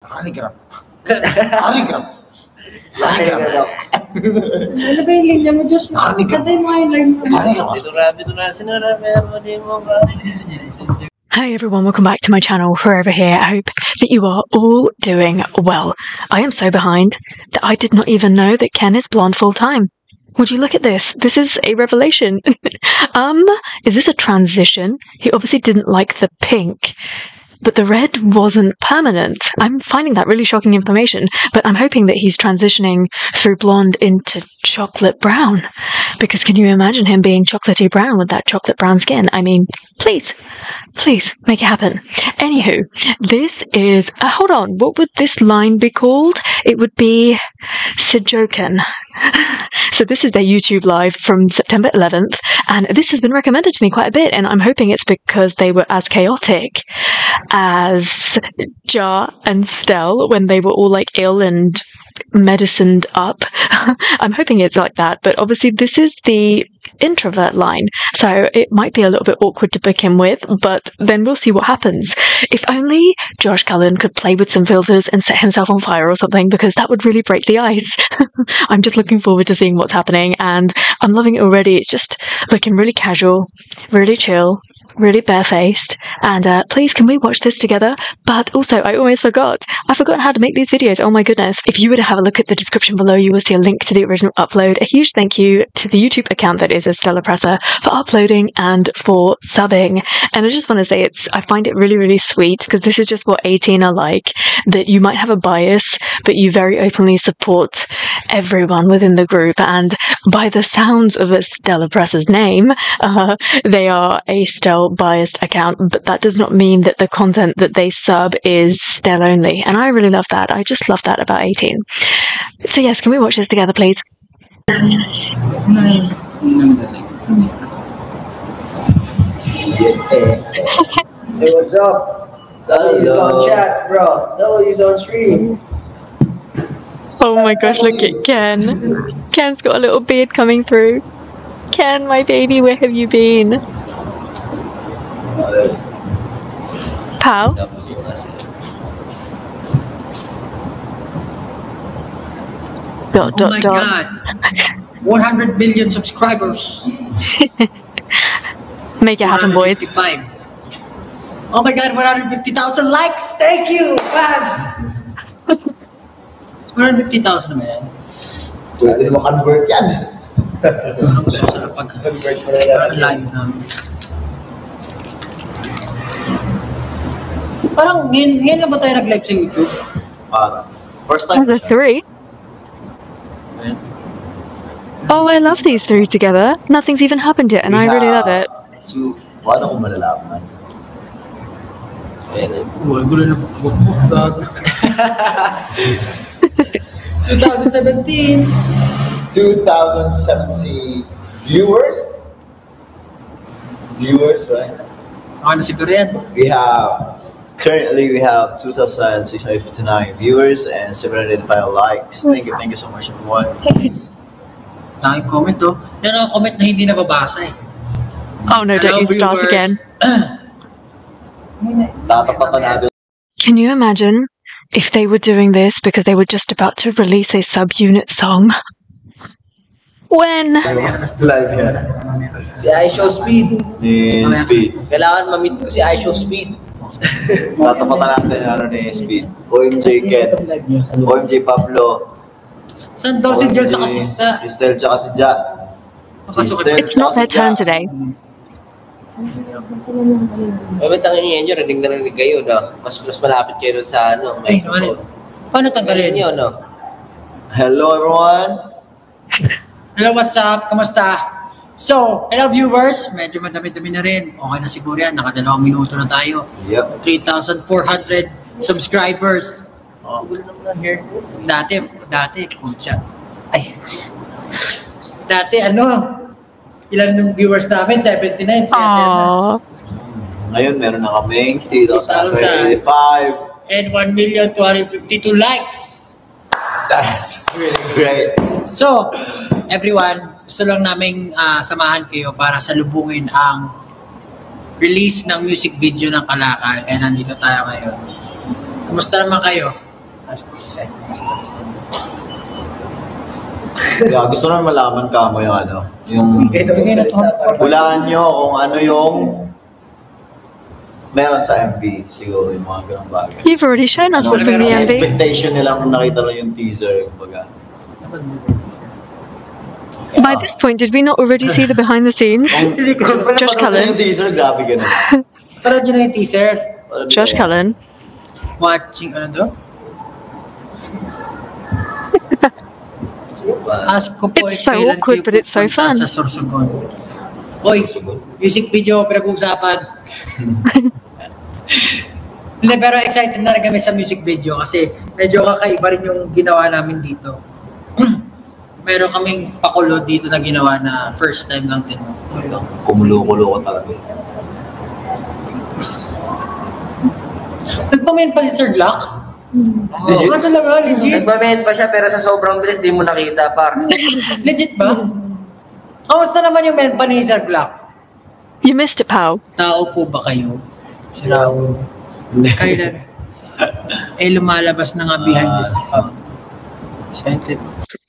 Haligraph. Haligraph. Haligraph. Ano ba yung linya mo, Josh? Katay mo nga yung line mo. Hi everyone, welcome back to my channel, Forever Here. I hope that you are all doing well. I am so behind that I did not even know that Ken is blonde full time. Would you look at this? This is a revelation. Is this a transition? He obviously didn't like the pink, but the red wasn't permanent. I'm finding that really shocking information, but I'm hoping that he's transitioning through blonde into chocolate brown. Because can you imagine him being chocolatey brown with that chocolate brown skin? I mean, please make it happen. Anywho, this is, hold on, what would this line be called? It would be Sijoken. So this is their YouTube live from September 11th, and this has been recommended to me quite a bit, and I'm hoping it's because they were as chaotic as Ja and Stell when they were all like ill and medicined up. I'm hoping it's like that, but obviously this is the introvert line, so it might be a little bit awkward to begin with, but then we'll see what happens. If only Josh Cullen could play with some filters and set himself on fire or something, because that would really break the ice. I'm just looking forward to seeing what's happening, and I'm loving it already. It's just looking really casual, really chill, really barefaced, and please can we watch this together? But also, I almost forgot. I forgot how to make these videos. Oh my goodness. If you were to have a look at the description below, you will see a link to the original upload. A huge thank you to the YouTube account that is Estella Presser for uploading and for subbing. And I just want to say I find it really, really sweet, because this is just what 18 are like, that you might have a bias, but you very openly support everyone within the group. And by the sounds of Estella Presser's name, they are a Stell biased account, but that does not mean that the content that they sub is Stell only, and I really love that. I just love that about 18. So yes, can we watch this together, please? Hey, what's up? W's on chat, bro. W's on stream. Oh my gosh, look at Ken. Ken's got a little beard coming through. Ken, my baby, where have you been? Pal? Oh my god! 100 million subscribers! Make it happen, boys. Oh my god, 150,000 likes! Thank you, fans! 150,000 naman yan. Pwede mo convert yan. Gusto ko sa pag-convert mo na live namin. Parang ngayon lang ba tayo nag-live sa YouTube? First time. As a 3. Oh, I love these 3 together. Nothing's even happened yet, and I really love it. So, paano ko malalaman? Uy, gulo na po. 2017. 2070 viewers? Viewers, right? Ano siguro yan? Currently, we have 2,659 viewers and 705 likes. Thank you so much, everyone. Daming comment, oh. Yan ang comment na hindi nababasa, eh. Oh no, don't you start again. Tatapatan natin. Can you imagine if they were doing this because they were just about to release a subunit song? When? Live yan. Si iShow Speed. Speed. Kailangan ma-meet ko si iShow Speed. Tatapatan natin ni Speed. OMJ Ken. OMJ Pablo. Saan daw si Jel sa kasista? Si Stel tsaka si Ja. It's not their turn today. May tangin nyo, rinig na rinig kayo, no? Mas malapit kayo doon sa ano. Ay, naman. Paano tanggalin? Nyo, no? Hello, everyone. Hello, what's up? Kamusta? So, hello viewers. Medyo madami-dami na rin. Okay na siguro yan. Nakadalawang minuto na tayo. Yep. 3,400 subscribers. Oh, gulo naman here. Dati, kutsa. Ay. Dati, ilan yung viewers namin? 79. Aww. Ngayon, meron na kaming 3,035. And 1,252 likes. That's really great. So, everyone, gusto lang naming samahan kayo para salubungin ang release ng music video ng Kalakal. Kaya nandito tayo ngayon. Kumusta naman kayo? Yeah, gusto naman malaman ka mo yung ano, yung hulaan nyo kung ano yung meron sa MV, siguro yung mga ganong bagay. You've already shown us what's in the Kasi MV. expectation nila kung nakita lang yung teaser, kumbaga. By this point, did we not already see the behind the scenes? Josh Cullen. Yung teaser, grabe ganun. Parang yun na yung teaser. Josh Cullen. Watching, ano to? Ask ko po It's so awkward, but it's so fun. Sa Sorsogon. Hoy, music video, pinag-uusapan. Hindi, pero excited na rin kami sa music video kasi medyo kakaiba rin yung ginawa namin dito. Meron kaming pakulo dito na ginawa na first time lang din. Kumulo-kulo ko talaga. Nagpamain pa si Sir Glock? Legit? Ano talaga, legit? Nagmamen pa siya pero sa sobrang bilis di mo nakita par. Legit ba? Kamusta naman yung men pa ni Sir Glock? You missed it, pal. Tao po ba kayo? Si Raul. Kayo na. Lumalabas na nga behind this.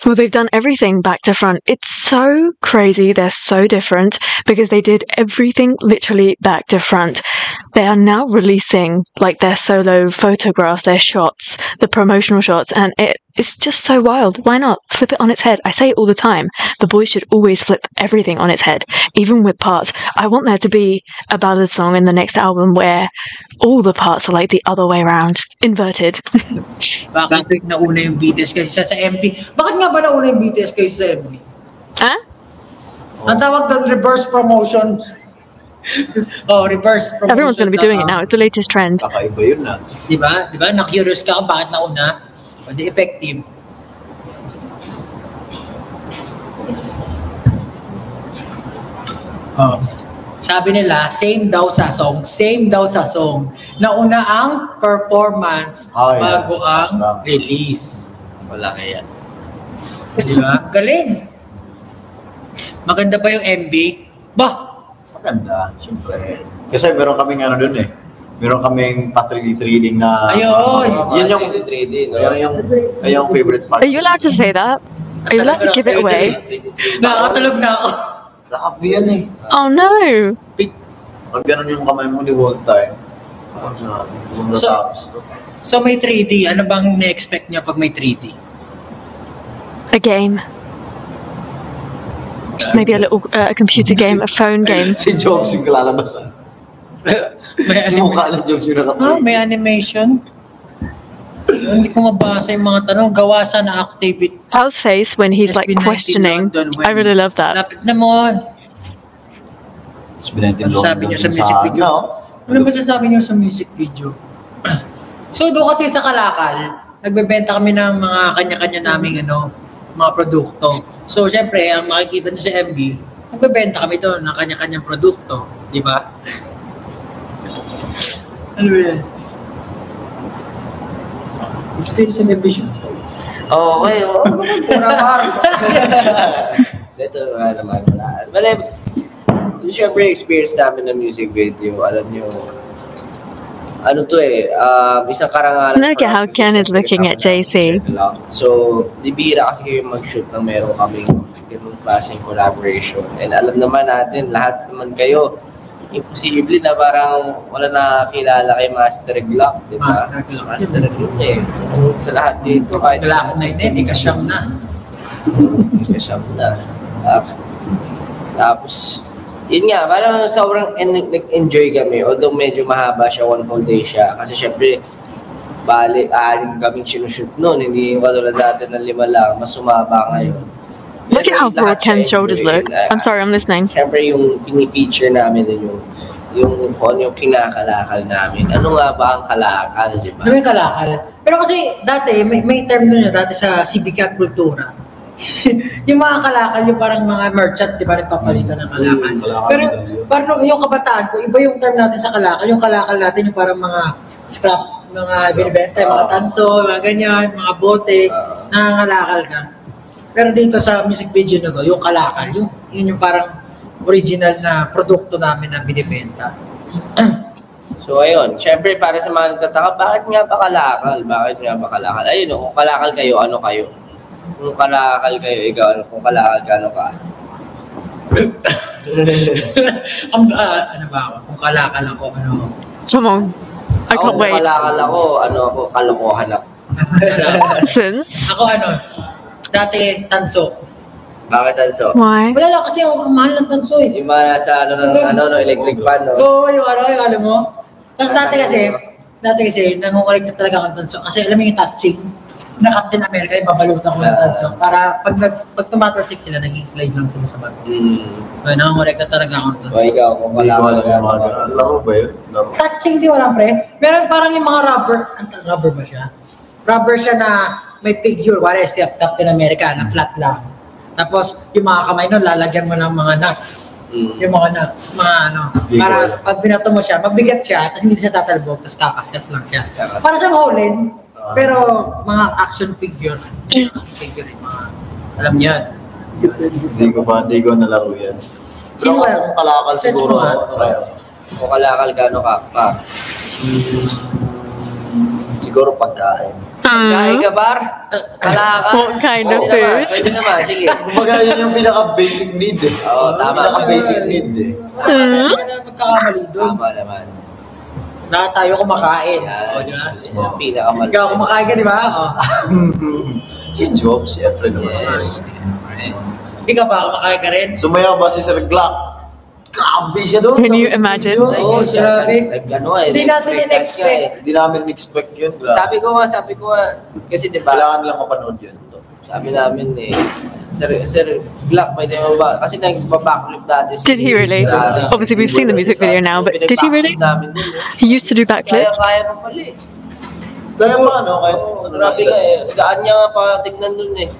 Well, they've done everything back to front. It's so crazy. They're so different because they did everything literally back to front. They are now releasing like their solo photographs, their shots, the promotional shots, and it's just so wild. Why not flip it on its head? I say it all the time. The boys should always flip everything on its head, even with parts. I want there to be a ballad song in the next album where all the parts are like the other way around, inverted. Bakit nauna yung BTS kaysa sa MV? Bakit nga ba nauna yung BTS kaysa sa MV? Huh? Ang tawag doon, reverse promotion. Reverse promotion. Everyone's going to be doing it now. It's the latest trend. Kakaiba yun na. Diba? Diba? Na-curious ka kung bakit nauna. O di effective. Sabi nila, same daw sa song. Nauna ang performance bago ang release. Wala kaya. Diba? Galing. Maganda ba yung MV? Maganda, syempre. Kasi meron kaming ano dun eh. Meron kaming pa-3D na... Ayun! Yun yung... 3D, no? Yung favorite part. Are you allowed to say that? Are you allowed to give it away? Nakakatalog na ako. Grabe yan eh. Oh no! Pag ganun yung kamay mo the whole time. Kung natapos to. So may 3D. Ano bang na-expect niya pag may 3D? A game. Maybe a little computer game, a phone game. Si Jobs yung kalalabasan. May Mukha na Jobs yung nakatuloy. may animation. Hindi ko mabasa yung mga tanong. Gawa sa na activity. Pal's face when he's like questioning. I really love that. Lapit na mo. Ano sabi niyo sa music video? Ano ba sasabi niyo sa music video? So doon kasi sa Kalakal, nagbebenta kami ng mga kanya-kanya naming mga produkto. So syempre, ang makikita niyo sa MV, nagbebenta kami doon ng kanya-kanyang produkto, di ba? Ano ba yan? Experience and vision. Okay. Pura par. Ito naman. Bale, yung syempre experience namin ng music video, alam niyo, isang karangalan. Look at how Ken is looking at JC. So, bibihira kasi kayo mag-shoot na meron kaming ganung klaseng collaboration. And alam naman natin, lahat naman kayo, imposible na parang wala nakakilala kay Master Glock, di ba? Master Glock eh. Sa lahat dito, kahit Glock na hindi kasyam na. Kasyam na. Tapos, yun nga, parang sobrang nag-enjoy kami. Although medyo mahaba siya, 1 whole day siya. Kasi syempre, aling kaming sinushoot noon. Hindi katulad dati ng 5 lang. Mas sumaba ngayon. Look at how broad Ken's shoulders look. I'm sorry, I'm listening. Syempre yung pini-feature namin din yung kinakalakal namin. Ano nga ba ang kalakal, di ba? Ano yung kalakal? Pero kasi dati, may term nun yun, dati sa Civic at Kultura. Yung mga kalakal, yung parang mga merchant, di ba, nagpapalitan ng kalakal. Pero parang yung kabataan ko, iba yung term natin sa kalakal. Yung kalakal natin, yung parang mga scrap, mga binibenta, mga tanso, mga ganyan, mga bote, nangangalakal ka. Pero dito sa music video na to, yung kalakal, yun yung parang original na produkto namin na binibenta. So So, ayun. Siyempre, para sa mga nagtataka, bakit nga ba kalakal? Bakit nga ba kalakal? Ayun, kung kalakal kayo, ano kayo? Kung kalakal kayo, ikaw, ano? Kung kalakal ka, ano ka? Ano ba ako? Kung kalakal ako, ano? Come on. I Ako, can't kung wait. kalakal ako, ano ako, kalokohan ako. Since? Ako ano? Dati tanso. Bakit Anso? Why? Wala lang kasi ako mahal ng tanso eh. Yung mga sa no, electric fan, no? So, yung alam mo? Tapos dati kasi, nangungulikta talaga ako ng tanso. Kasi alam mo yung touching na Captain America, yung babalutan ko ng tanso. Para pag tumatalsik sila, naging slide lang sila sa bato. So, nangungulikta talaga ako ng O tanso. ikaw, kung Hindi ko kalakal alam ka, yung mga laro ba yun? Laro. Touching, di wala pre. Meron parang yung mga rubber ba siya? Rubber siya na may figure, wala Captain America na flat lang. Tapos yung mga kamay nun, lalagyan mo ng mga nuts. Yung mga nuts, mga ano, para pag binato mo siya, mabigat siya, tapos hindi siya tatalbog, tapos kakaskas lang siya. Para sa mahulin, pero mga action figure, yung mga, alam niyo yan. Hindi ko nalaro yan. Sino Pero yan? kung kalakal Search siguro, mo nga. kung kalakal ka, ano ka? siguro pagkain. Kain ka, bar? Kalakal? What kind of Pwede naman, food? Pwede naman, sige. Kumbaga yun yung pinaka-basic need eh. Oo, tama. Pinaka-basic need eh. Hindi ka na magkakamali doon. Tama naman. Lahat tayo kumakain. Yan. O, di ba? Yung pinakamal. Ikaw kumakain ka, di ba? O. Si Job, siyempre naman. Yes. Hindi ka ba kumakain ka rin? Sumaya ba si Sir Glock? Grabe siya doon. Can you imagine? Oo, siya. Grabe. Hindi natin in-expect. Hindi namin expect yun. Grabe. Sabi ko nga, kasi di ba, Kailangan lang mapanood yun. sabi namin eh, Sir Glock, pwede mo ba? Kasi nagpa-backflip dati. Did he really? Obviously, we've seen the music video now, but did he really? Namin dun, eh. He used to do backflips. Kaya mo pala eh. Kaya ba, no? Kahit, Grabe nga eh. Gaan niya nga pa tignan dun eh.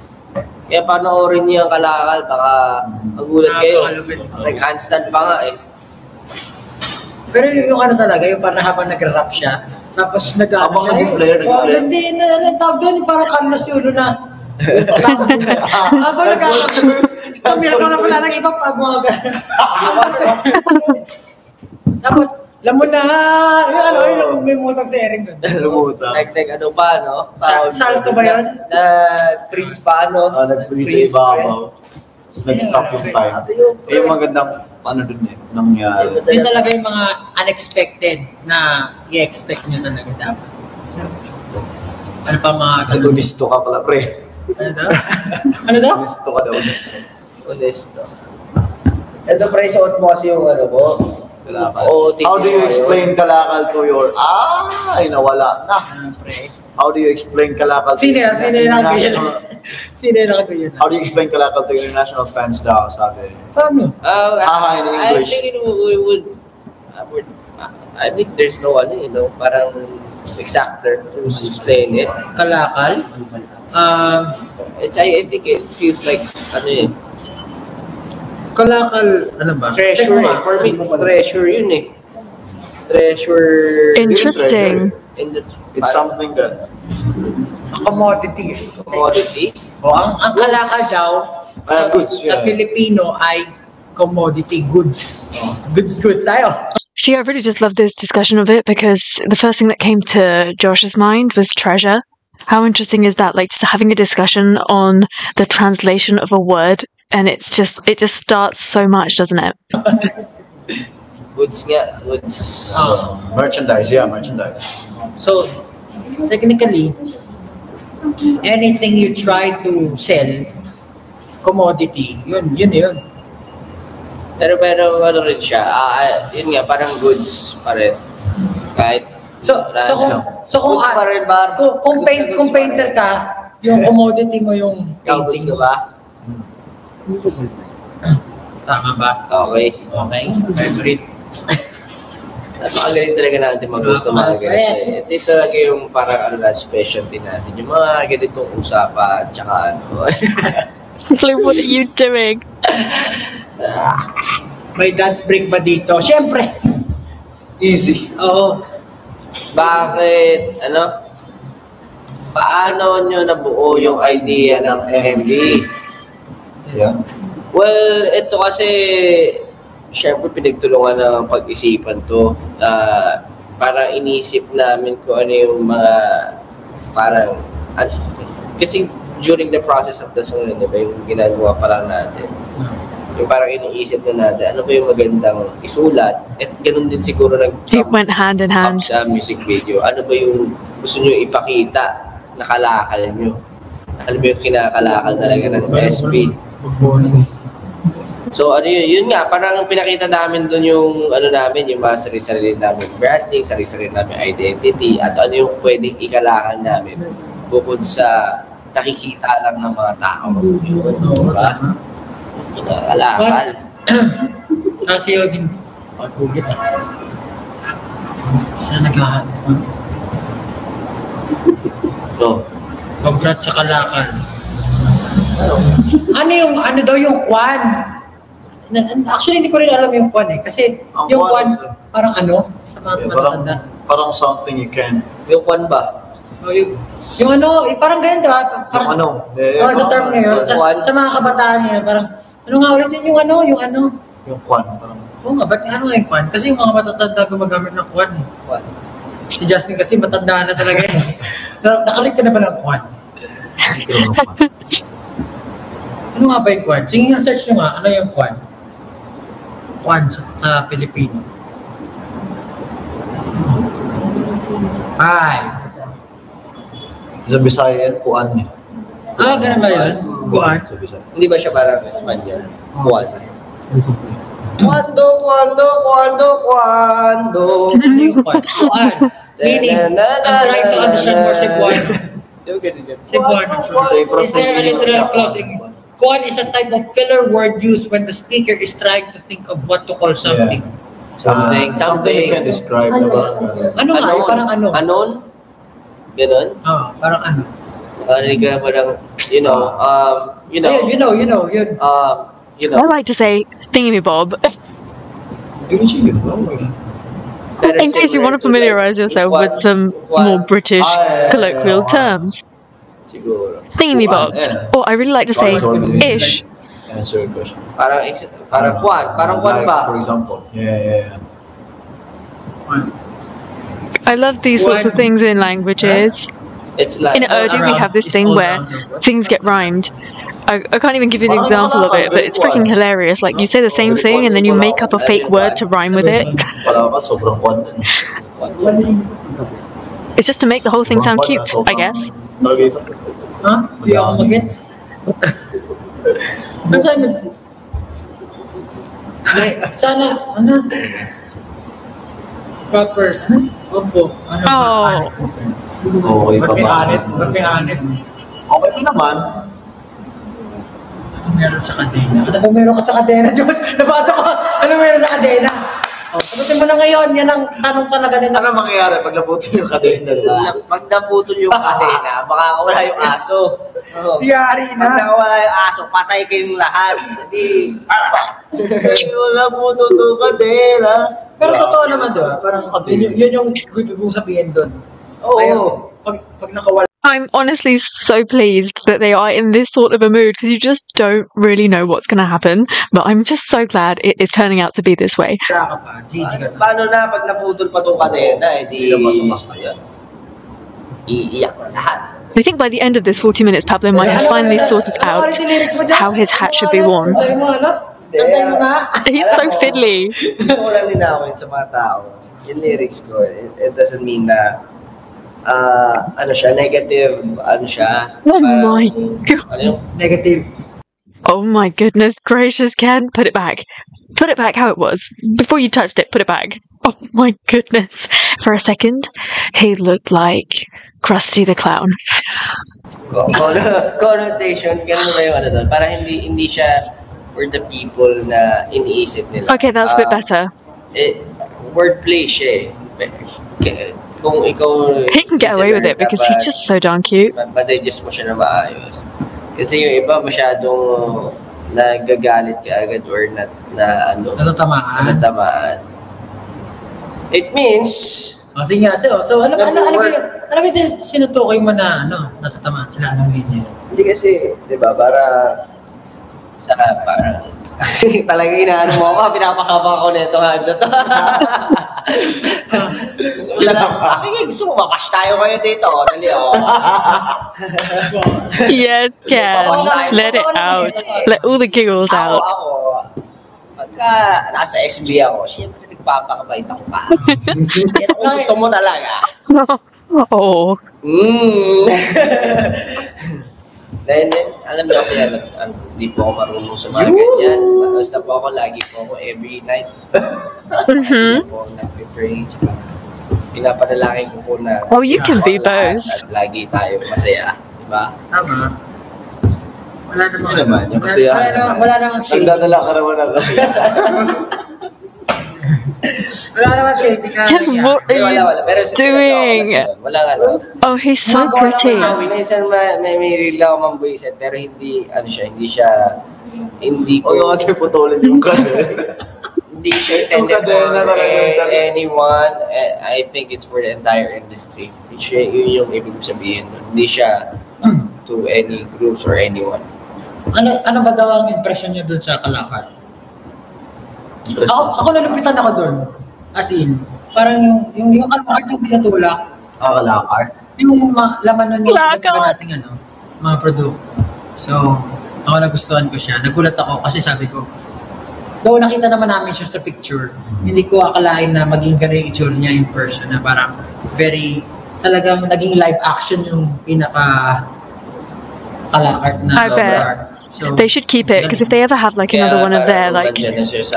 Kaya panoorin niyo ang kalakal, baka magulat kayo. Nag-handstand pa nga eh. Pero yung ano talaga, yung parang habang nag-rap siya, tapos nag-ano Habang siya. nag-player, nag-player. Hindi, tawag doon, parang Carlos Yulo na. Habang nag-rap, kamila ko na pala ng iba pag mga ganun. Tapos, alam mo na, yung ano, yung may mutag sa Ering doon. lumutan. Ano pa, no? Salto ba yun? Freeze pa, no? Nag-freeze sa ibabaw. Tapos nag-stop yung time. Eh, yung magandang, ano dun eh, nangyari. Yun talaga yung mga unexpected na i-expect nyo talaga dapat. Ano pa mga tanong? Honesto ka pala, pre. Ano daw? Ano daw? Honesto ka daw, honesto. Honesto. Ito, pre, suot mo kasi yung ano ko. Oo, How do you explain kalakal to your... Ay, nawala na. How do you explain kalakal to Sino yan? Sino yung nag-yun? Sino yung nag-yun? How do you explain kalakal to your international fans daw, sabi? Paano? In I English. think I think there's no ano, you know, parang exacter to explain it. Kalakal? I think it feels like ano eh, Kalakal, ano ba? treasure eh. For me, treasure yun eh. Treasure Interesting. in the It's something that... Commodity. commodity. O, ang kalakal daw Goods, sa yeah. Pilipino ay commodity goods. Goods tayo. See, I really just love this discussion of it because the first thing that came to Josh's mind was treasure. How interesting is that? Like just having a discussion on the translation of a word, and it just starts so much, doesn't it? Goods nga, goods. Merchandise, yeah, merchandise. So, technically, anything you try to sell, commodity, yun. Pero ano rin siya, yun nga, parang goods pa rin. Kahit kung goods pa rin ba? kung painter ka, yung commodity mo yung Ikaw, goods painting ka mo. ba? Tama ba? Okay. Okay. Favorite. Napakagaling talaga natin mag-gusto mga ganito. Ito talaga yung parang ano na specialty natin. Yung mga ganitong usapan, tsaka ano. Like, what are you doing? May dance break ba dito? Siyempre. Easy. Oo. Bakit, paano nyo nabuo yung idea ng MD? Yeah. Well, ito kasi, syempre pinagtulungan ng pag-isipan to. parang inisip namin kung ano yung mga parang kasi during the process of the song, di ba, yung ginagawa pa lang natin. Yung parang iniisip na natin, ano ba yung magandang isulat? At ganun din siguro It went hand in hand. sa music video. Ano ba yung gusto nyo ipakita na kalakal nyo? Ano ba yung kinakalakal talaga ng SP? So ano yun nga, parang pinakita namin doon yung ano namin, yung mga sarili-sarili namin branding, sarili-sarili namin identity, at ano yung pwedeng ikalakal namin bukod sa nakikita lang ng mga tao. Diba? Kinakalakal. Kasi yung pag-ulit sa naghahan. No. Congrats sa kalakal. Ano daw yung kwan? Actually, hindi ko rin alam yung kwan eh. Kasi Ang yung kwan, kwan, parang ano? Matatanda. Parang something you can. Yung kwan ba? Oh, yung ano, parang ganyan diba? Parang, Yung sa term ngayon, sa mga kabataan ngayon, parang, ano nga ulit yun, yung ano? Yung kwan. Parang, Oo nga, ba't ano nga yung kwan? Kasi yung mga matatanda gumagamit ng kwan eh. Kwan. Si Justin kasi matanda na talaga eh. Nakalit ka na ba ng kwan? Ano nga ba yung kwan? Sige nga, search nyo nga, ano yung kwan? Kwan sa Pilipino. 5. sa Bisaya yan, kuan niya. Ganun ba yun? Kwan? Sa Bisaya. Hindi ba siya parang Espanyol? Kwan. Kwando. Ano yung kwan? Kwan. Meaning, I'm trying to understand more Cebuano. Cebuano. Is there a literal closing? Kwan is a type of filler word used when the speaker is trying to think of what to call something. Something you can describe. Ano? Diba? Ano nga? Parang ano? Anon? Ganon? Parang ano? Nakarinig ka ba ng, you know, Ayun, you know. you I know. like to say thingamabob. Hindi siya yun. In case you want to familiarize yourself with some more British colloquial terms. Siguro. Thingamabobs. Or I really like to say ish. Answer your question. Parang kwan. Parang kwan Like, ba? for example. Yeah. I love these sorts of things in languages. It's like, In Urdu, we have this thing where things get rhymed. I can't even give you an example of it, but it's freaking hilarious. Like, you say the same thing and then you make up a fake word to rhyme with it. Wala ka, sobrang kwan. It's just to make the whole thing sound cute, I guess. Hindi ako mag-gets. Sana, proper, opo, Okay pa ba? Ba't may anit? Okay pa naman. Ano meron sa kadena? Ano meron ka sa kadena, Josh? Nabasa ko, ano meron sa kadena? Sagutin mo na ngayon, yan ang tanong talaga nila. Ano mangyayari pag naputin yung kadena? Pag naputol yung kadena, baka wala yung aso. Yari Pag na. nakawala yung aso, patay kayong lahat. Hindi. Wala po yung kadena. Pero totoo naman, diba? Parang yun yung good mong sabihin doon. Oo. Pag nakawala. I'm honestly so pleased that they are in this sort of a mood because you just don't really know what's going to happen. But I'm just so glad it is turning out to be this way. Ka pa, GG ka na. Paano na pag naputol pa itong kadena, edi Mas na yan. iiyak na lahat. I think by the end of this 40 minutes, Pablo might have finally sorted out how his hat should be worn. Kantayin mo, anak. Kantayin mo nga. He's so fiddly. Gusto ko lang linawin sa mga tao. Yung lyrics ko, it doesn't mean na ano siya, negative, ano siya. Oh my God. Ano yung Negative. Oh my goodness gracious, Ken. Put it back. Put it back how it was. Before you touched it, put it back. Oh my goodness. For a second, he looked like Krusty the Clown. connotation, ganun ba yung ano doon? Para hindi siya for the people na iniisip nila. Okay, that's a bit better. Wordplay siya eh. Kung ikaw... He can get away with it because he's just so darn cute. Madigest mo siya na maayos. Kasi yung iba masyadong nagagalit ka agad or natatamaan. It means... Sige nga, so ano ba yung sinutukoy mo na natatamaan sila anong linya? Hindi kasi, di ba, parang Talaga inaano mo ako, pinapakabang ako nito hand to. Sige, gusto mo mapash tayo ngayon dito. Dali, Yes, Ken. Let it out. Let all the giggles out. Ako, pagka nasa XB ako, syempre nagpapakabait ako pa. Pero kung gusto mo talaga. Oh. Then, alam niyo kasi, hindi po ako marunong sa mga ganyan. Basta po ako, lagi po ako every night. Lagi po ako nag-pray. Pinapanalangin ko po na Oh, you can be both. at lagi tayo masaya. Diba? Tama. Wala namang Ano naman, yung kasiyahan. Wala namang shady. Nagdadala ka naman ng kasiyahan. Wala namang shady ka. Ken, what Wala, are wala. Pero you doing? Wala nga no. Oh, he's so pretty. Minsan may reel ako mambuisit, pero hindi O yung kasi putulin yung kadena. hindi siya Yung intended kadena for talaga. anyone. I think it's for the entire industry. Yun yung ibig sabihin. Hindi siya to any groups or anyone. Ano ba daw ang impression niyo dun sa Kalakal? Ako nalupitan ako dun. As in, parang yung Kalakal yung pinatulak. Kalakar. Yung laman nun yung Kalakal. pinagawa nating mga produkto. So, ako nagustuhan ko siya. Nagulat ako kasi sabi ko, though nakita naman namin siya sa picture, hindi ko akalain na maging gano'n yung itsura niya in person na parang very, talagang naging live action yung pinaka-Kalakart na I bet. art. So, They should keep it because if they ever have like another one of their like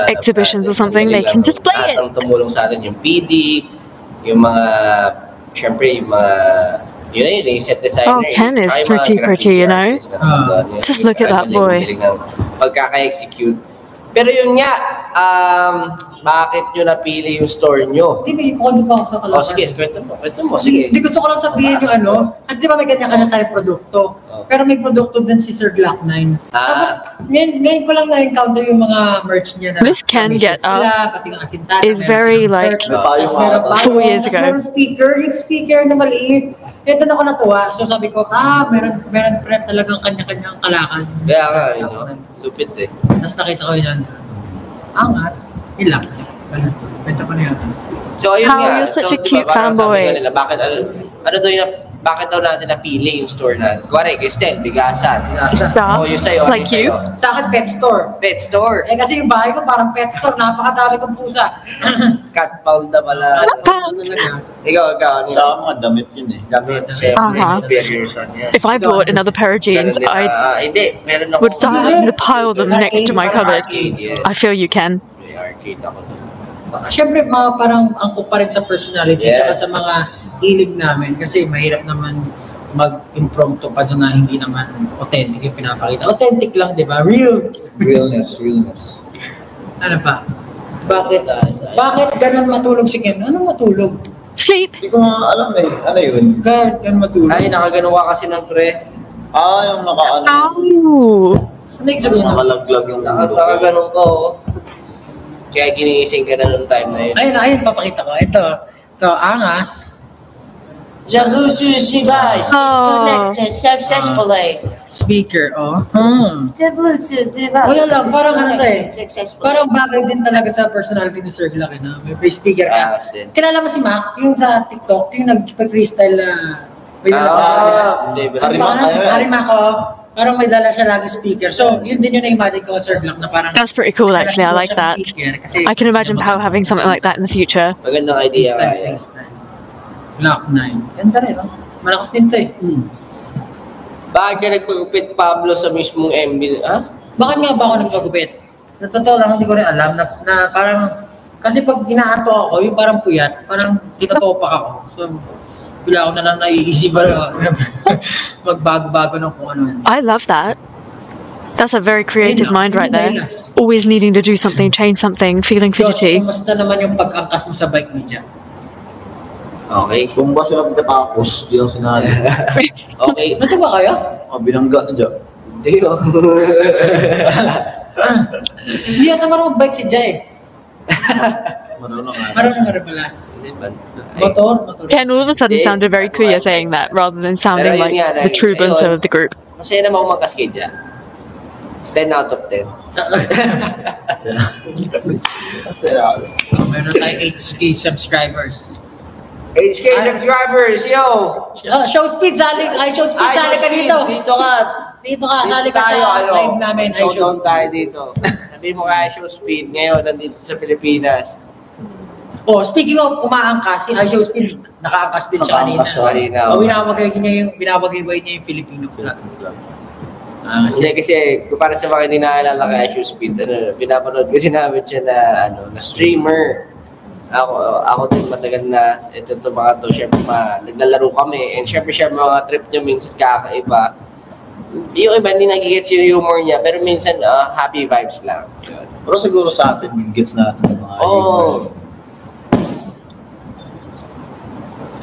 exhibitions or something, they can display it. Ang tumulong sa atin yung PD, yung mga, syempre yung mga, yun yung set designer. Oh, Ken is yung mga pretty, graffiti you know? artist na nandun, yun. Just look at that Ang boy. galing ng pagkaka-execute. Pero yun nga, bakit nyo napili yung store nyo? hindi, may kondo pa ako sa Kalakart. Sige, kwento mo, sige. Hindi gusto ko lang sabihin yung kasi di ba may ganyan-ganyan tayong produkto. Pero may produkto din si Sir Glock9. Tapos, ngayon ko lang na-encounter yung mga merch niya na This can may get shirts up sila, pati yung asintada. is meron very, silang like, shirt, tapos meron 4 years tapos ago. meron yung speaker na maliit. Kaya doon ako natuwa. So sabi ko, meron pala talagang kanya-kanyang Kalakal. Kaya nga, lupit eh. Tapos nakita ko yun, angas, relax. Kwento ko na yun. So, ayun How nga. you're such a diba, cute parang fanboy. sabi nga nila, bakit daw natin napili yung store na, kuwari, Cristel, Bigasan. Stop. O, yung sa'yo, Like ano you? sa'yo? Sa akin, pet store. Pet store. Eh kasi yung bahay ko parang pet store, napakadami kong pusa. Cat pound na pala. Pound. Ikaw, ano Sa mga damit yun eh. Damit, syempre, Uh-huh. Pearson, yan. If I bought another pair of jeans, Meron din, I hindi, meron ako. would start having to pile them next to my cupboard. Arcade, yes. I feel you can. May arcade ako doon. Siyempre, parang angkop pa rin sa personality Yes. at sa mga hilig namin kasi mahirap naman mag-impromptu pa doon na hindi naman authentic yung pinapakita. Authentic lang, di ba? Real. Realness. Ano pa? Bakit ganun matulog si Ken? Anong matulog? Sleep. Hindi ko nga alam eh. Ano yun? Ganun matulog. Ay, nakaganuwa kasi ng pre. Yung naka-ano. Oh. Ano yung sabihin na? Nakalaglag yung Nakaganon ko. Kaya ginising ka na nung time na yun. Ayun, papakita ko. Ito, angas. Jacuzzi device is connected successfully. Speaker, The Bluetooth device Wala lang, parang ano to eh. Successfully. Parang bagay din talaga sa personality ni Sir Glock, no? May speaker ka. Angas din. Kilala mo si Mac, yung sa TikTok, yung nag-freestyle na may dala siya. Harimak ko. Parang may dala siya lagi speaker. So, yun din yung na-imagine ko, Sir Glock, na parang... That's pretty cool, actually. I like that. I can imagine Pao having something like that in the future. Magandang idea nga yan. Glock 9. Ganda rin, no? Malakas din to eh. Bakit ka nagpagupit, Pablo, sa mismong MB? Ha? Bakit nga ba ako nagpagupit? Na totoo lang, hindi ko rin alam na parang... Kasi pag inaato ako, yung parang puyat, parang tinatopak ako. So, bila ako na lang naiisip magbago-bago ng kung ano. I love that. That's a very creative Ayun, mind right yun there. yung Always needing to do something, change something, feeling Diyos, fidgety. kumusta naman yung pag-angkas mo sa bike mo dyan? Okay. Kung ba sila pagkatapos, di lang sinali. Okay. Nato ba kayo? Binangga na dyan. Hindi ko. Hindi yata marunong mag-bike si Jay. Marunong nga. Marunong pala. Hindi ba? Motor. Ken all of a sudden sounded very queer saying that rather than sounding Pero like yun nga, the true ayun. Bunso of the group. Masaya naman ako mag-cascade dyan. 10 out of 10. Meron tayong 8K subscribers. HK subscribers, yo! Show speed, sali ka dito. Dito ka. Dito ka, sali ka sa live namin. Showdown tayo dito. Sabi mo kaya show speed ngayon nandito sa Pilipinas. Oh, speaking of umaangkas, si iShow Speed, nakaangkas din siya kanina. Kanina. Binabagay niya yung Filipino flag. Kasi para sa mga hindi nakakilala kay iShow Speed, pinapanood kasi namin siya na streamer. Ako din matagal na ito mga to, syempre naglalaro kami and syempre siya mga trip niya minsan kakaiba. Yung iba hindi nagigets yung humor niya pero minsan happy vibes lang. Yun. Pero siguro sa atin, gets natin yung mga humor.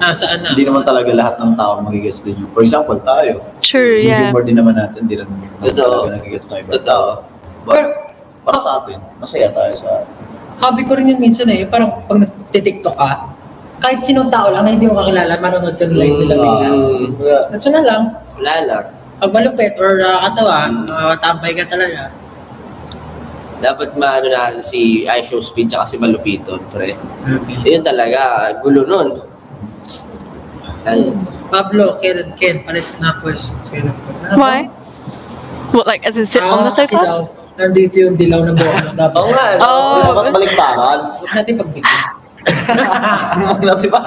Saan na? Hindi naman talaga lahat ng tao magigets din yun. For example, tayo. True, Yung yeah. humor din naman natin, hindi naman talaga nagigets ng ibang tao. But, para sa atin, masaya tayo sa Hobby ko rin yun minsan parang pag nag-tiktok ka, kahit sinong tao lang na hindi mo kakilala, manonood ka ng live nila bigla. Tapos wala lang. Wala lang. Pag malupit or nakakatawa, tambay ka talaga. Dapat maano natin si iShow Speed tsaka si Malupito, pre. Yun talaga, gulo nun. Pablo, Ken, palit na pwes. Why? What, like, as in sit on the Kasi sofa? daw, nandito yung dilaw na buhok mo. Dapat, Oo nga. Oh. dapat baliktaran. huwag natin pagbigyan. Huwag natin ba?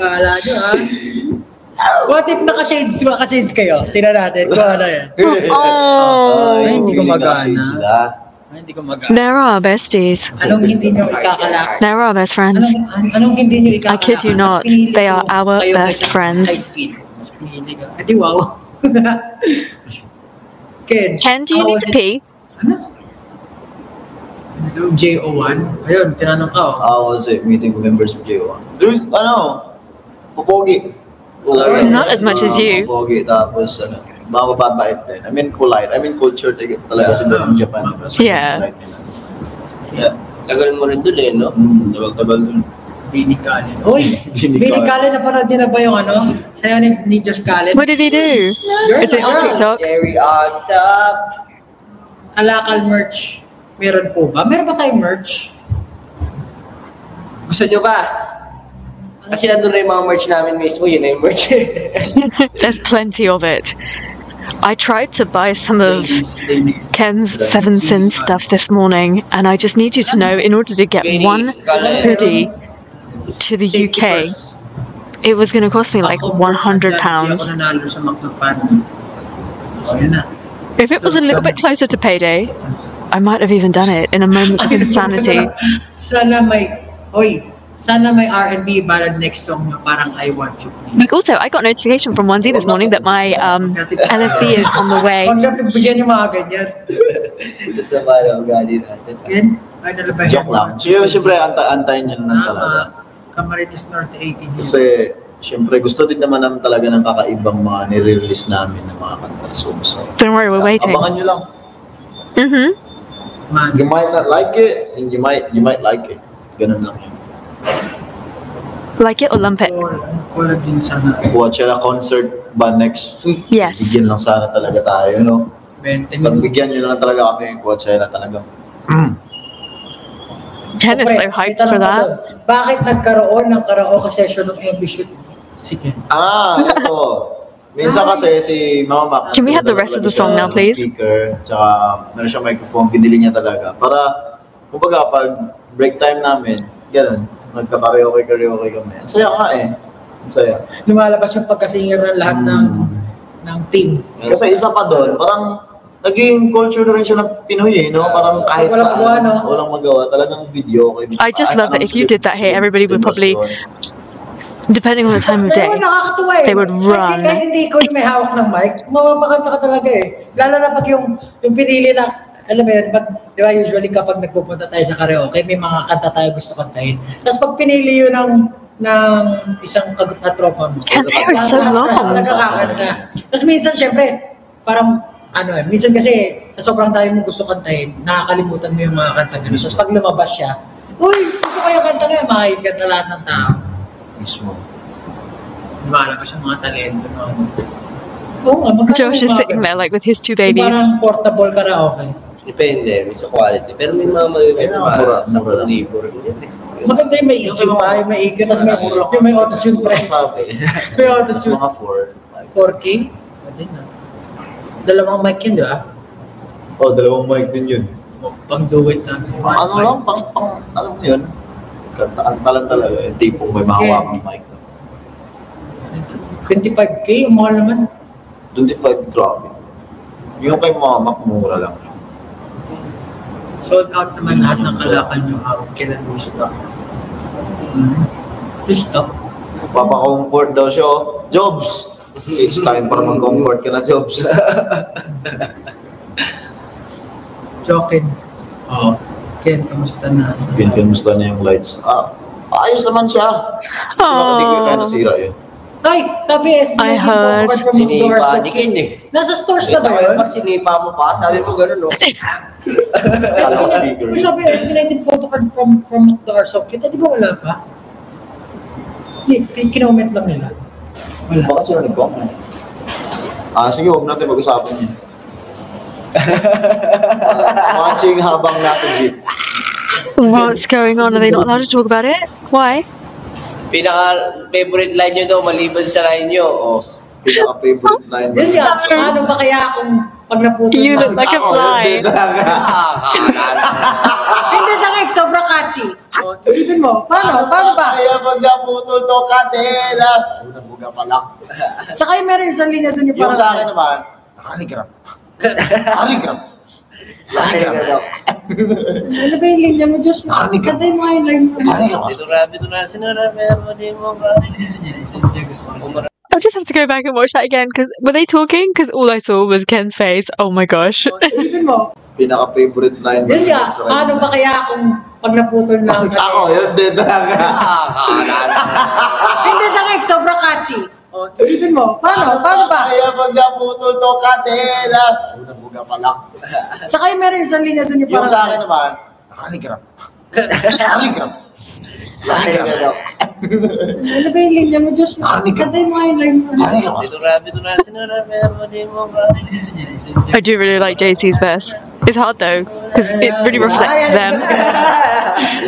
Kala nyo, ha? What if naka-shades kayo? Tingnan natin kung ano yan. Oh. Ay, hindi ko magana. Sila. Ay, hindi ko magana. There are besties. Anong hindi nyo ikakalak? There are best friends. Anong hindi nyo I kid you not, they are our best friends. High speed. Mas pinili ka. Edi wow. Ken, Ken, do you need to pee? Ano? JO1? Ayun, tinanong ka. I was meeting members of J1. Dude, pupogi. Not as much as you. Pupogi, tapos mababait din. I mean, polite. I mean, culture talaga sila ng Japan. Yeah. Polite nila. Yeah. Tagal mo rin dun no? Tagal dun. Billy Cullen. Uy! Billy Cullen, napanood din na ba yung sayo ni Josh Cullen? What did he do? Is it on TikTok? Cherry on top. Kalakal merch. Meron po ba? Meron ba tayong merch? Gusto nyo ba? Kasi nandun na yung mga merch namin mismo, yun na yung merch. There's plenty of it. I tried to buy some of Ken's Seven Sins stuff this morning, and I just need you to know, in order to get one hoodie to the UK, it was going to cost me like £100. If it was a little bit closer to payday, I might have even done it in a moment of insanity. Sana may R&B ballad next song na parang I Want You Please. But also, I got notification from Onesie this morning that my LSB is on the way. Huwag na pagbigyan yung mga ganyan. Sa mga ugali natin. Ken, ay nalabay Joke lang. Siyempre, antayin nyo naman talaga. Camarines Norte 18. Kasi, siyempre, gusto din naman namin talaga ng kakaibang mga nire-release namin ng mga kanta. So, Don't worry, we're waiting. abangan nyo lang. Mm-hmm. Man. You might not like it, and you might like it. Ganun lang yun. Like it or lump it? Collab din sana. Coachella concert ba next week? Yes. Bigyan lang sana talaga tayo, no? 20 minutes. Pagbigyan nyo lang talaga kami yung Coachella talaga. Ken is so hyped for that. Bakit nagkaroon ng karaoke session ng MB Shoot si Ken? Ito. Minsan kasi si Mama Mac. Can we have the rest of the song now, please? Speaker, tsaka meron siyang microphone, binili niya talaga. Para, kumbaga, pag break time namin, ganun, nagka-karaoke kami. Ang saya nga eh. Ang saya. Lumalabas yung pagkasinger ng lahat ng team. Kasi isa pa doon, parang naging culture na rin siya ng Pinoy eh, no? Parang kahit walang magawa, no? Walang magawa, talagang video. I just love that if you did that here, everybody would probably, depending on the time of day, Pero nakakatuwa eh. they would run. Kahit hindi ko yung may hawak ng mic, mapapakanta ka talaga eh. Lalo na pag yung pinili na, alam mo yun, di ba usually kapag nagpupunta tayo sa karaoke, may mga kanta tayo gusto kantahin. Tapos pag pinili yun ng isang na tropa mo. Can't hear so long. Nakakanta. Tapos minsan syempre, parang minsan kasi sa sobrang dami mo gusto kantahin, nakakalimutan mo yung mga kanta gano'n. Tapos pag lumabas siya, uy, gusto ko yung kanta na yun, makikita na lahat ng tao. Mismo. Lumalabas yung mga talento. No? Oo nga, magkano Josh is yung sitting there like with his two Yung babies. parang portable karaoke. Depende, may sa quality. Pero may mga magaganda Mura, mga sa mura lang. libo rin yun eh. Maganda yung may EQ pa, yung may EQ, tapos yung may auto-tune pa. May auto-tune. Mga 4K? Pwede na. Dalawang mic yun, di ba? Oh, dalawang mic din yun. Pang do it na. Ano lang, alam mo yun. Kantaan ka lang talaga. Yung tipong may mahawakang mic. 25K, ang mahal naman. 25, grabe. Yung kay mama, mura lang. Sold out naman lahat ng kalakal nyo. Kailan mo stock? Stock? Papa-comfort daw siya. Oh. Jobs! It's time para mag-comfort ka na, Jobs. Jokin. Oo. Ken, kamusta na? Kamusta niya yung lights? Ayos naman siya. Hindi ko kaya nasira yun. Ay! Sabi SB I heard. Sinipa, di kin eh. Nasa stores na ba yun? Pag sinipa mo pa, sabi mo gano'n, no? Kala ko speaker. Sabi SB19 photocard from the Arsocket. Di ba wala pa? Kinoment lang nila. Wala. Bakit sila nag-comment? Sige, huwag natin mag-usapan yun. Watching habang nasa jeep. What's going on? Are they not allowed to talk about it? Why? Pinaka-favorite line nyo daw, maliban sa line nyo. Oh. Pinaka-favorite line. Yun nga, ano ba kaya kung pag naputol You na? look like a fly. Hindi na sobrang catchy. Isipin mo, paano ba? Kaya pag naputol to, kadelas. Nabuga pa lang. Saka yung meron isang linya dun yung Yung parang... sa akin naman, nakaligram. Nakaligram. Nakaligram. Ano ba yung linya mo, Diyos? Kantay mo nga yung line mo. Dito na, sinara, pero di mo ba? I'll just have to go back and watch that again because were they talking? Because all I saw was Ken's face. Oh my gosh. Isipin mo, Pinaka-favorite line. yun nga, ano ba kaya kung pag naputol na? Ako, yun din talaga. Hindi na sobrang catchy. Isipin mo, paano ba? Kaya pag naputol to, kadelas. Nabuga pa lang. Saka yung meron isang linya dun yung Yung parang... sa akin naman, nakaligram. Nakaligram. Nakaligram. Ano ba yung linya mo, Diyos? Kantay mo nga yung line mo. Dito na, sinara, pero di mo ba? I do really like JC's verse. It's hard though because it really reflects them.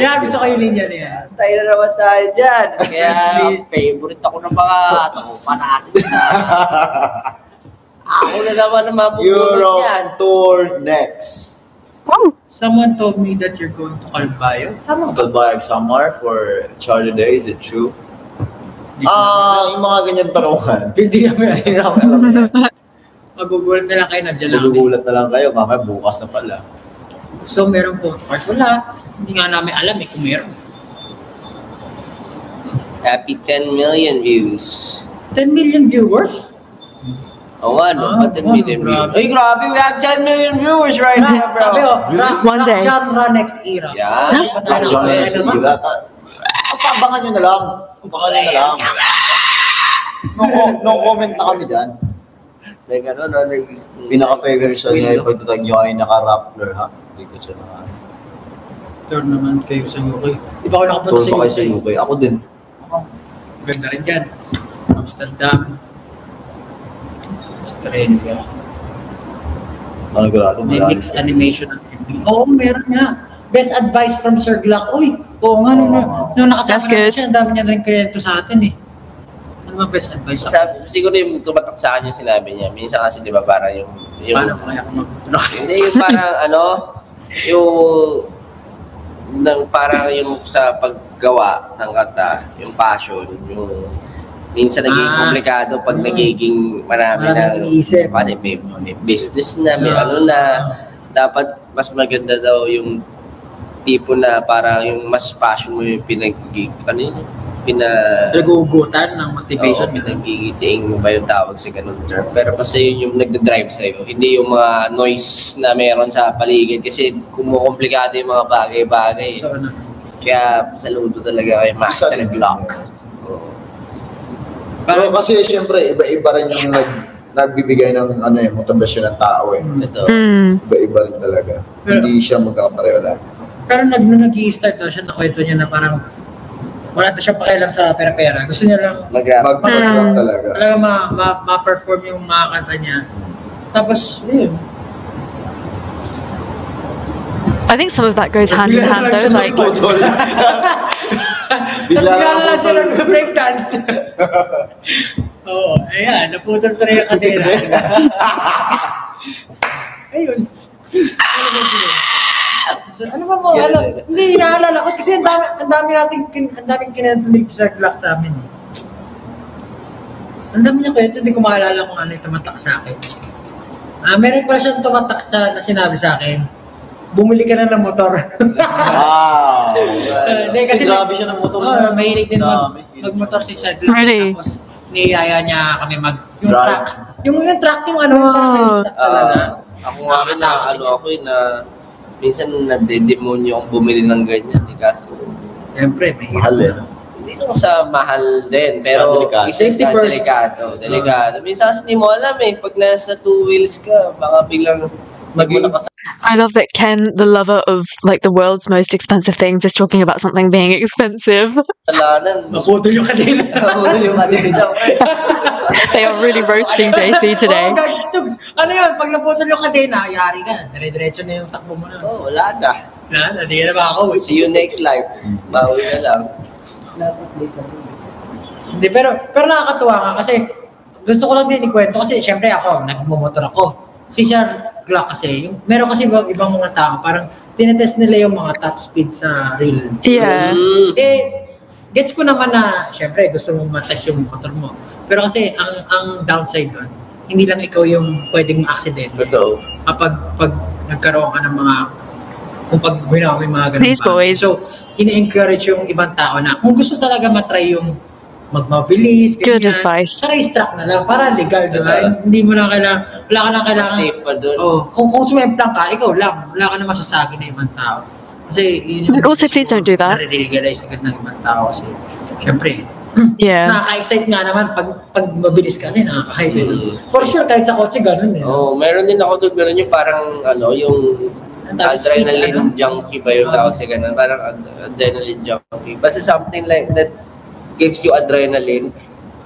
Yeah, gusto ko yung linya niya. Tayo na naman tayo dyan. Kaya, favorite ako ng mga takupa natin sa... Ako na naman ang mapupulot yan. Europe tour next. Oh, Someone told me that you're going to Calbayo. Tama ba? Goodbye summer for Charlie Day, is it true? Yung mga ganyan tanungan. Hindi namin alam. Magugulat na lang kayo, nandiyan lang. Magugulat na lang kayo, mamaya bukas na pala. So, meron po. Wala. Hindi nga namin alam kung meron. Happy 10 million views. 10 million viewers? Oo nga, no? 10 million views. grabe. Ay, grabe, we have 10 million viewers right now, bro. Sabi One day. genre next era. Yan. Basta abangan nyo na lang. Abangan nyo na lang. No comment na kami dyan. Like, ano, no? Pinaka-favorite siya niya yung pagtatag nyo ay naka-Rappler, ha? Hindi ko siya naka... Tour naman kayo sa UK. Di ba ako nakapunta Tour sa pa kayo UK? sa UK. Ako din. Ganda rin dyan. Amsterdam. Australia. Managurado. May mixed animation ng MV. Oo, meron nga. Best advice from Sir Glock. Uy, oo nga, nung nakasama That's good. natin siya, ang dami niya rin kwento sa atin eh. Ano ba best advice? Siguro yung tumatak sa akin yung sinabi niya. Minsan kasi, di ba, parang yung Paano ba kaya kung magtulog? hindi, yung parang, ano, yung, parang yung sa paggawa ng kanta, yung passion, yung, minsan naging komplikado pag nagiging marami Maraming ng, iniisip. may business na, may ano na, dapat mas maganda daw yung tipo na parang yung mas passion mo yung Nagugutan ng motivation. pinagigitiing mo ba yung tawag sa ganun term. Pero kasi yun yung nagdadrive sa'yo. Hindi yung mga noise na meron sa paligid. Kasi kumukomplikado yung mga bagay-bagay. Ito, ano. Kaya saludo talaga kay Master Glock. Pero kasi siyempre, iba-iba rin yung nagbibigay ng motivasyon ng tao eh. Ito. Iba-iba rin talaga. Hindi siya magkakapareho lang. Pero nung nag-i-start daw siya, nakwento niya na parang Wala na siyang pakialam sa pera-pera. Gusto niya lang Mag-rap. Mag-rap talaga. talaga ma-perform yung mga kanta niya. Tapos, yun. I think some of that goes hand in hand though. Like, Tapos bigla lang siya nag-breakdance. Oo, ayan, naputol ko na yung kadena. Ayun. Ano ba sila? So, ano ba mo, hindi inaalala ko kasi ang daming kinatulig sa Glock sa amin. Ang dami niya kwento, hindi ko maalala kung ano yung tumatak sa akin. Meron pala siyang tumatak na sinabi sa akin, bumili ka na ng motor. Wow! Hindi, Kasi grabe siya ng motor. Mahilig din mag-motor si Sir Glock. Really? Tapos, niyaya niya kami yung Drive. truck. Yung truck, yung ano, yung truck talaga. Ako nga rin na minsan nade-demonyo akong bumili ng ganyan. Kaso, Siyempre, mahirap. Mahal eh. hindi lang sa mahal din, pero Delikado. Safety first. delikado. Minsan kasi hindi mo alam pag nasa two wheels ka, baka biglang magmuna ka sa I love that Ken, the lover of like the world's most expensive things, is talking about something being expensive. kasalanan. Maputol yung kadena. Naputol yung kadena. They are really roasting JC today. Oh, God, Stubbs. Ano yun? Pag naputol yung kadena, yari ka. Dire-diretso na yung takbo mo na. Oh, wala na. Wala na, di ka na makakawin. See you next life. Bawi na lang. Hindi, pero nakakatuwa nga kasi gusto ko lang din ikwento kasi syempre ako, nagmumotor ako. Si Sir Glock kasi, meron kasi ibang mga tao, parang tinetest nila yung mga top speed sa real. Yeah. Gets ko naman na syempre gusto mong matest yung motor mo. Pero kasi ang downside doon, hindi lang ikaw yung pwedeng ma-accident. Totoo. Kapag nagkaroon ka ng mga kung pag ginawa mo yung mga ganun These boys. So, ini-encourage yung ibang tao na kung gusto talaga matry yung magmabilis, Good ganyan, advice. sa racetrack na lang, para legal, di ba? Hindi mo na kailangan, wala ka na kailangan. Safe pa dun. Kung sumemplang ka, ikaw lang, wala ka na masasagi ng ibang tao. Kasi yun But also, please don't do that. Nare-legalize agad ng ibang tao kasi, syempre, Yeah. nakaka-excite nga naman pag mabilis ka kasi nakaka-hype. For sure, kahit sa kotse, ganun eh. Oh, meron din ako doon, meron yung parang yung adrenaline junkie ba yung tawag sa ganun? Parang adrenaline junkie. Basta something like that gives you adrenaline,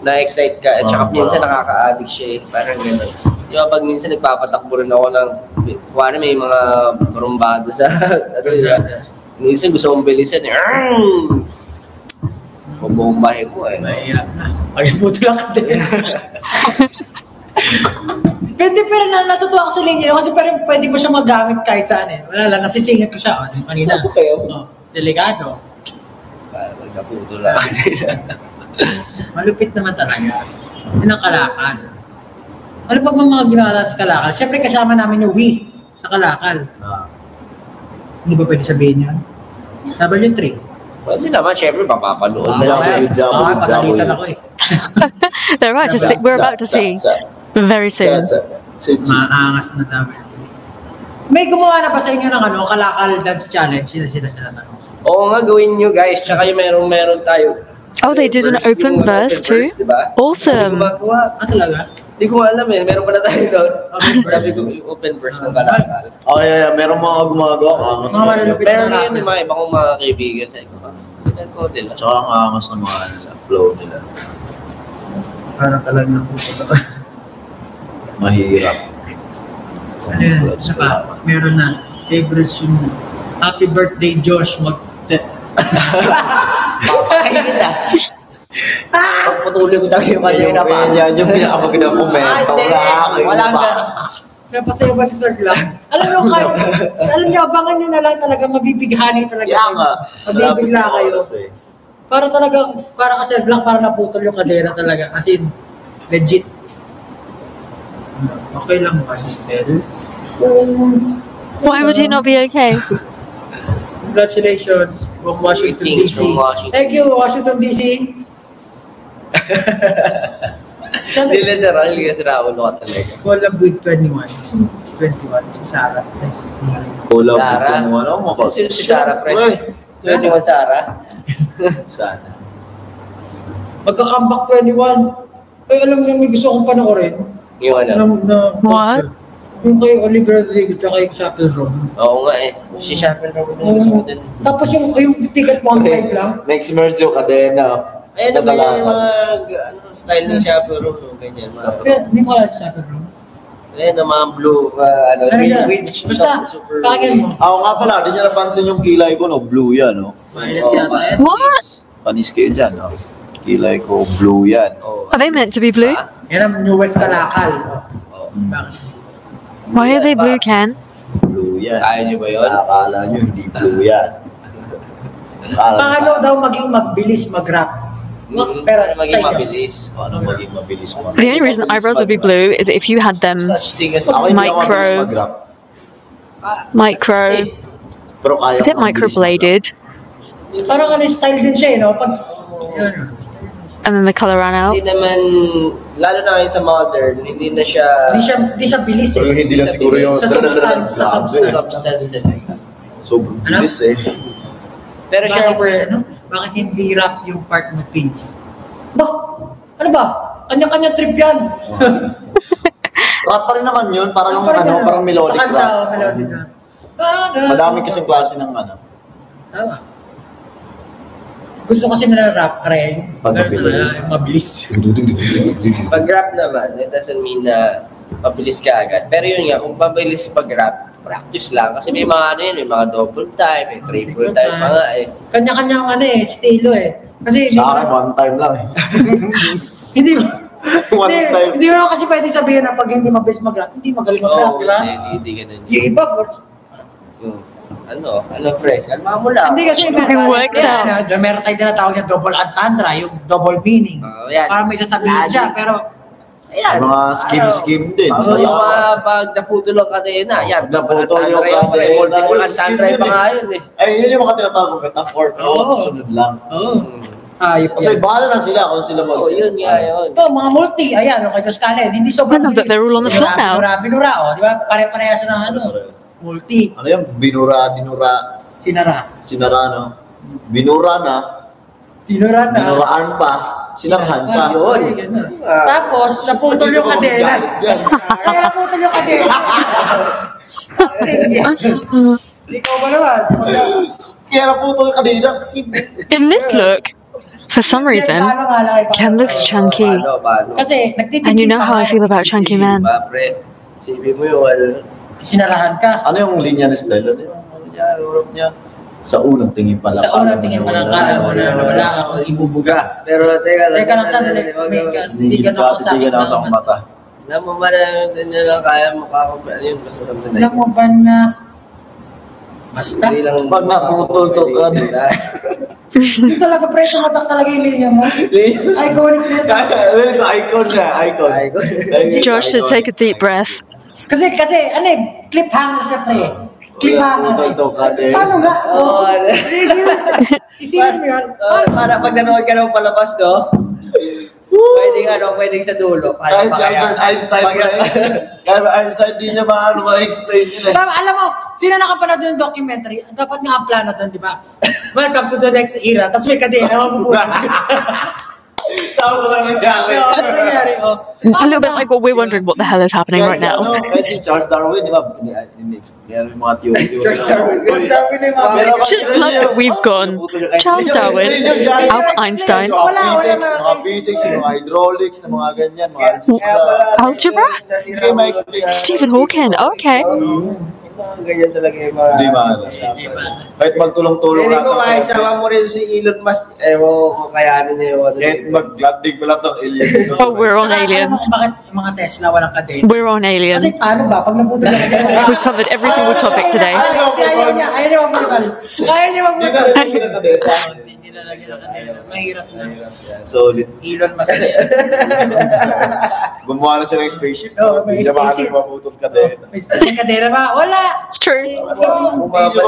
na-excite ka, at saka minsan nakaka-addict siya eh. Parang gano'n. Yung pag minsan nagpapatakbo rin ako ng, kuwari may mga barumbado sa, minsan gusto kong bilisan eh. Pabombahin ko eh. Mahirap na. Pag-iputo lang ka din. Pero natutuwa ko sa linya kasi parang pwede mo siya magamit kahit saan eh. Wala lang, nasisingit ko siya. Kanina. Delikado. Magkaputo lang. Malupit naman talaga. Yun ang Kalakal. Ano pa ba mga ginawa natin sa Kalakal? Siyempre kasama namin yung Wii sa Kalakal. Hindi ba pwede sabihin yun? W3. Pwede naman, syempre, mapapanood na lang. Pagalitan ako eh. They're right. We're about to see very soon. Maangas na W3. May gumawa na pa sa inyo ng Kalakal Dance Challenge? Sila tanong. Oo nga, gawin nyo guys. Tsaka yung meron tayo. Oh, they did an open verse too? Diba? Awesome. Talaga? Hindi ko alam eh. Meron pala tayo doon. Sabi ko yung open verse ng Kalakal. Okay, meron mga gumagawa ka. Mga malulupit Meron na yun yung mga ibang mga kaibigan. Sabi ko, kita ko nila. Tsaka ang angas ng mga flow nila. Parang talaga na puso. Mahirap. Ano yun? Isa pa? Meron na. Favorites yung Happy Birthday, Josh. Pakahingit ah. Pagpatuloy ko talaga yung kanya na pa. Yan yung pinakamagandang komento. Wala ka. Kaya pasaya ba si Sir Glock? Alam niyo, abangan niyo na lang talaga, mabibighani talaga. Kaya nga. Mabibigla kayo. Para ka Sir Glock, para naputol yung kadera talaga. Kasi legit. Okay lang ba si Stel? Why would he not be okay? Congratulations from Washington, Greetings D.C. from Washington. Thank you, Washington, D.C. Hindi literal kasi naulo ka talaga. Collab with 21. 21, si Sarah. Collab Sarah? Sino si Sarah, friend? 21 Sarah? Sana. Magka-comeback 21. Ay, alam niyo, may gusto kong panoorin. Yung ano? What? Yung kay Oliver Rodrigo tsaka kay Chapel Room. Oo nga eh. Si Chapel Roman yung gusto ko din. Tapos yung ticket mo ang type lang. Next merge yung kadena. Ayun naman yung mga style ng Chapel Roman. Ganyan. Pero hindi ko alam si Chapel Room. Ayun, ang mga blue, witch. Basta, pakinggan mo. Ako nga pala, di nyo napansin yung kilay ko, no? Blue yan, no? Mainit yata yan. What? Panis kayo dyan, no? Kilay ko, blue yan. Are they meant to be blue? Yan ang newest kalakal. Bakit? Why are they blue, Ken? Blue yan. Kaya nyo ba yun? Akala nyo, hindi blue yan. Paano daw maging magbilis mag-rap? Pero Maging sa inyo. mabilis. Paano maging mabilis mo? The only reason eyebrows would be blue is if you had them Such thing as... Ako hindi ako Micro. mabilis mag-rap. micro. Pero kaya Is it ko mabilis microbladed? Parang ano style din siya, no? Pag, yun. And then the color ran out? Hindi naman, lalo na ngayon sa modern, hindi na siya... Di siya bilis Pero eh. hindi lang siguro yung... Sa substance, sa substance. Substance talaga. Sobrang bilis eh. Pero syempre, ano? Bakit hindi rap yung part mo, Pins? Ba? Ano ba? Kanya-kanya trip yan. Rap pa rin naman yun, parang Parang ano, parang melodic Pakanta, rap. melodic rap. Madami kasing klase ng ano. Tama. Gusto kasi nila rap rin. Pag mabilis. Mabilis. pag rap naman, it doesn't mean na mabilis ka agad. Pero yun nga, kung mabilis pag rap, practice lang. Kasi may mga ano yun, may mga double time, may triple time pa nga eh. Kanya-kanyang ano eh, estilo eh. Kasi Sa akin, one time lang eh. hindi One hindi, time. hindi mo kasi pwede sabihin na pag hindi mabilis mag-rap, hindi magaling mag-rap, Oo, di ba? hindi ganun yun. Yung iba, Ano pre, kalma mo lang. hindi kasi worked out. meron tayo tinatawag na double entendre, yung double meaning. Yan. Para may sasabihin siya, pero Ayan. Mga scheme din. Yung mga pag naputol ang kadena, yan. Naputol yung Antandra kadena. multiple Yung antandra scheme pa yun nga eh. yun eh. Ay, yun yung mga tinatawag ko, na 4 pero Oo. sunod lang. oo. Ayop Kasi yan. bahala na sila kung sila mag Oo, yun nga yun. Ito, mga multi, ayan, okay, Diyos Kalen, hindi sobrang I love that they're all on the floor now. Binura, oh, di ba? Pare-parehas ng ano, multi, Ano yung dinura, sinara. sinara, no? Binura na, Tinura na. binuraan pa, sinarhan pa. Yun. Tapos, naputol yung kadena. Kaya naputol yung kadena. Ikaw ba naman? Kaya naputol ka din kasi In this look, for some reason, Ken looks chunky. Paano? Kasi, nagtitindig And you know pa how I nga. feel about chunky men. Diba, pre? Sabi mo yung ano. Sinarahan ka. ano yung linya ni Stella? Ano niya, Europe niya? Sa unang tingin pa lang. Sa unang tingin pa lang, kala mo na wala akong ibubuga. Pero teka Teka lang, sandali. Hindi ka na ako sa akin. Hindi ka na mata. Alam mo ba na ganyan lang kaya makakapal yun basta something like Alam mo ba na basta? Hindi lang Pag naputol to ka. Hindi talaga pre, tumatak talaga yung linya mo. Iconic na ito. Icon na, icon. Josh, to take a deep breath. Kasi, ano eh, cliffhanger siya pre. Cliffhanger. Naputol to ka din. Paano nga? Oo, ano. Isipin mo yun. Para pag nanood ka ng palabas, no? Pwedeng sa dulo. Kahit si Albert Einstein pa rin. Kahit Einstein, di niya maano ma-explain yun eh. Alam mo, sino nakapanood yung documentary? Dapat nga ang plano doon, di ba? Welcome to the next era. Tapos may kadena, mabubuhay. Tapos walang nangyari. Ano nangyari? Oh. A little bit like what we're wondering what the hell is happening right now. Kahit si Charles Darwin, di ba? Meron yung mga theory. Darwin na yung mga Just like that we've gone Charles Darwin, Albert Einstein, Mga physics, mga hydraulics, mga ganyan, mga algebra, Hindi ma-explain. Stephen Hawking. Okay. Ganyan talaga yung mga... Di ba? Kahit magtulong-tulong Hindi ko kahit sa sama mo rin si Elon Musk, ewan ko kung kayanin niya yung... kahit maglandig mo lang itong alien. Oh, we're on Alam mo aliens. kung bakit yung mga Tesla walang kadena? We're on Kasi aliens. paano ba? Pag nabutol na kadena. We've covered every single topic today. Ayaw niya mabutol. Ayaw niya mabutol. Hindi na lagi ng kadena. Mahirap na. Solid. Elon Musk na yan. Gumawa na siya ng spaceship. Oo, may Hindi naman spaceship. maputol ka din. May kadena ba? Wala. It's true.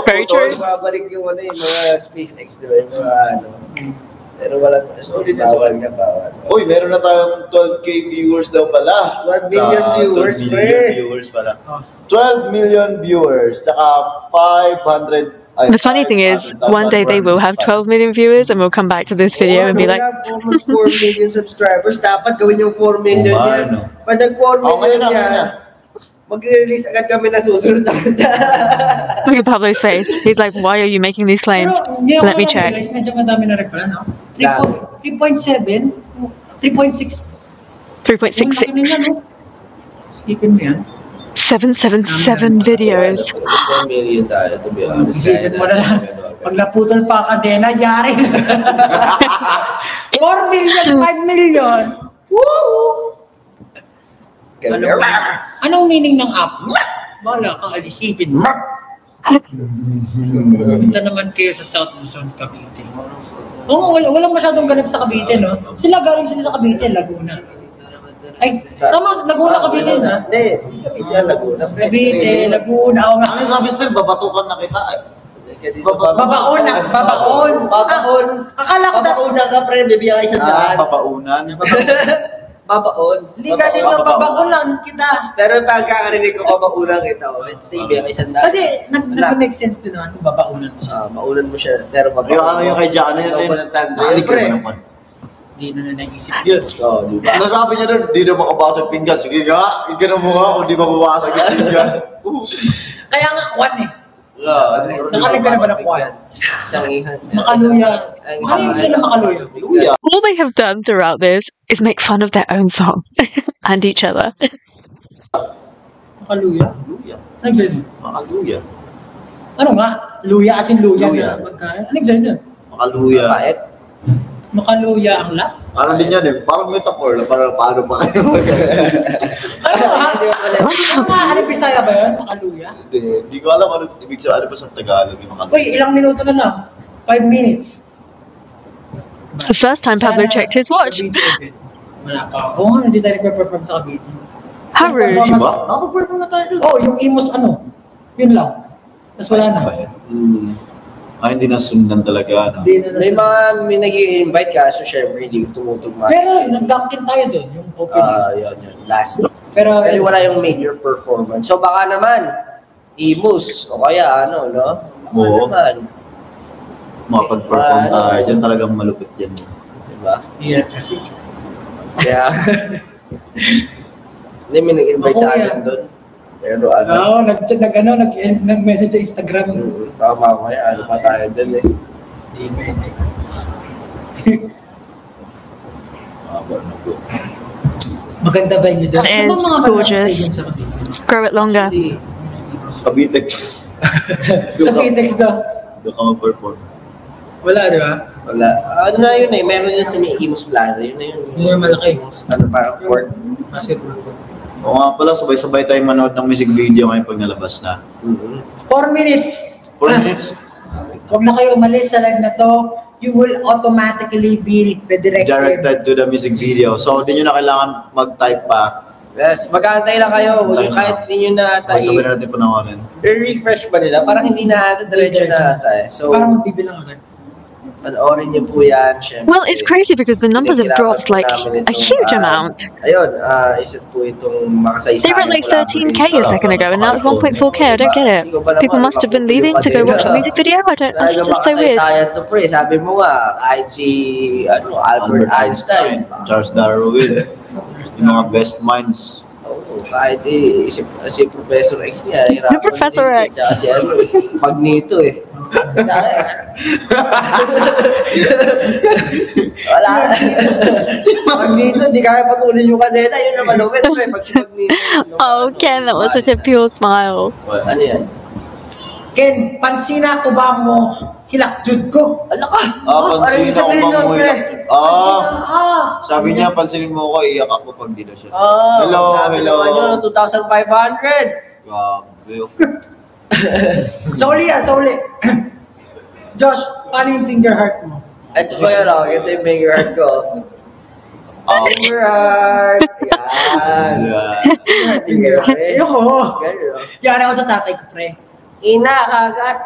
Very true. Bumabalik yung ano yung mga SpaceX, di ba? Yung mga ano. Pero wala pa. Solid na Bawal na bawal. Uy, meron na tayong 12k viewers daw pala. 1 million viewers, 12 million pre. viewers pala. 12 million viewers, tsaka 500... The funny thing is, one day they will have 12 million viewers and we'll come back to this video and be like, We have almost 4 million subscribers. Dapat gawin yung 4 million Oo, yan. ano. Pag nag 4 Oh, million ngayon na, yan, mag-release agad kami na susunod na. Look at Pablo's face. He's like, why are you making these claims? Pero hindi ako Let me check. na-realize, medyo madami na rin pala, no? Dami. 3.7, 3.6. 3.66. Yung laki nila, no? Skipin mo yan. 777 videos. 1 million tayo, to be honest. Isipin mo na lang. Pag naputol pa ang kadena, yari. 4 million, 5 million. Woo! Anong meaning ng app? Bala ka, alisipin mo. Punta naman kayo sa South Luzon, Cavite. Oo, walang masyadong ganap sa Cavite, no? Galing sila sa Cavite, Laguna. Ay, tama, Laguna, Cavite, na? Hindi Cavite, Laguna. Cavite, Laguna. Oo nga. Ano sabi Steve, babatukan na kita. Babaon. Akala ko Babauna ka, pre, bibigyan ka 100. Babaunan. Babaon. Liga din ng babaunan kita. Pero pagkakarinig ko, babaunan kita. Kasi ibigyan ka 100. Kasi nag-make sense din naman kung babaunan mo siya. Maunan mo siya. Pero Yung ano yung kay Jana yun eh. Nalik ka ba naman? Hindi na naisip yun. Oo, di ba? Ano sabi niya doon? Di na makabasag pinggan. Sige nga, igano mo nga kung di mababasag yung pinggan. Kaya nga, kwan eh. Nakarinig ka na ba ng kwan? Sangihan. Makaluya. Ano yung sila makaluya? Luya. All they have done throughout this is make fun of their own song and each other. Makaluya? Luya. Ano yung ganyan? Makaluya. Ano nga? Luya as in luya. Luya. Na pagkain. Ano yung ganyan? Makaluya. Pait. Makaluya ang laugh? Parang din yan eh. Parang metaphor na parang paano pa kayo. Ano nga? Ano nga? Ano Bisaya ba yun? Makaluya? Hindi ko alam ano ibig sabihin. Ano ba sa Tagalog yung makaluya? Uy, ilang minuto na lang? 5 minutes. It's the first time Pablo checked his watch. Wala pa. Oo nga, hindi tayo nagpe-perform sa Cavite. How rude. Diba? Nakapag-perform na tayo doon. Oh, yung Imos ano? Yun lang. Tapos wala na. Hindi na sundan talaga. No? Hindi na May nag-i-invite ka, so syempre hindi tumutugma. Pero nag-dunkin tayo doon, yung opening. Yun. Last. Pero Wala yung major performance. So baka naman, Imus, o kaya ano, no? Oo. Naman. Makapag-perform tayo dyan. Talagang malupit yan. Diba? hirap kasi. Kaya, hindi may nag-invite sa Ako akin yan. doon. Pero ano, Oo, nag-message sa Instagram. tama ko yan. Ano pa tayo doon eh. Hindi pwede. Maganda venue doon. It Ano ba is mga gorgeous. stadium sa Cavite? Grow it longer. Hindi. Kabitex. Sa Pitex daw. Doon ka mag-perform. Wala, di ba? Wala. Ano na yun eh. Meron yun sa may Imus Plaza. Yun na yun. Yun yung malaki. Ano parang court. Basketball. Oo nga pala, sabay-sabay tayo manood ng music video ngayon pag nalabas na. 4 minutes. 4 minutes. Huwag na kayo umalis sa live na to. You will automatically be redirected. Directed to the music video. So, hindi nyo na kailangan mag-type pa. Yes, mag-aantay lang kayo. Yung kahit hindi nyo na ata Sabay-sabay na natin panoorin. refresh ba nila? Parang hindi na ata diretso na ata eh. So, Parang magbibilang agad. panoorin niyo po yan. Syempre. Well, it's crazy because the numbers have dropped like a huge amount. Ayun, isa po itong makasaysayan. They were at like 13K a second ago and now it's 1.4K. I don't get it. People must have been leaving to go watch the music video. I don't. That's just so weird. To pre, sabi mo nga, kahit si Albert Einstein. Charles Darwin. Yung mga best minds. Oo, kahit si Professor X niya. The Professor X. Si Magneto eh. Wala. Magneto, di kaya patuloy yung kadena. Yun naman, pag si Magneto. Oh, Ken, that was such a pure smile. Ano yan? Ken, pansina ko ba mo hilakjud ko? Ano ka? Pansinin ako bang mo hilak. Sabi niya, niya. pansinin mo ko, iyak ako pag di na siya. Hello. 2,500. Grabe. Soli yan, soli. Josh, paano yung finger heart mo? Ito ba yun? Ito yung finger heart ko. Finger heart. Yan. Finger heart. Ayoko. Ganun. Yan ako sa tatay ko, pre. Ina, kagat.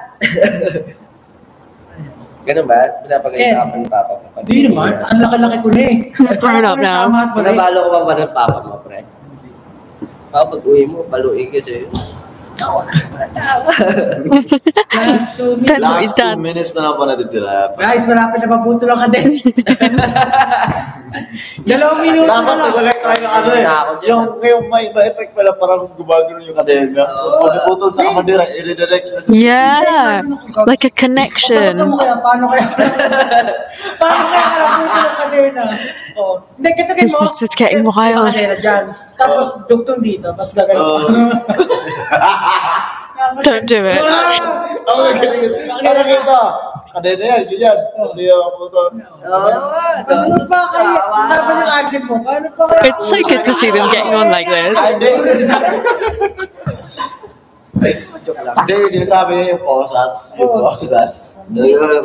Ganun ba? Pinapag-isapan ni Papa mo. Hindi naman, ang laki-laki ko na eh. Grown up now. Tama at mali. Pinabalo ko ba ng Papa mo, pre? Pag uwi mo, baluin ka sa'yo. Last 2 minutes. Depends what he's Last 2 done. minutes na lang pa natitira. Guys, malapit na mabutol ang kadena. 2 minuto na Dapat lang. talaga tayo ano eh. Yung may effect pala parang gumagano yung kadena. Tapos pag naputol sa kamadira, i-redirect na sa... Yeah, like a connection. Paano kaya? Paano kaya nabutol ang kadena? Oh. Hindi, kitakin mo. This is just getting wild. Kadena dyan. Tapos dugtong dito. Tapos gagano. Don't do it. Parang ito. Kadena yan, ganyan. Hindi ako putol. Paano pa kaya? Dapat yung agent mo. Paano pa kaya? It's so good to see them getting on like this. Hindi, sinasabi niya yung posas. Yung posas.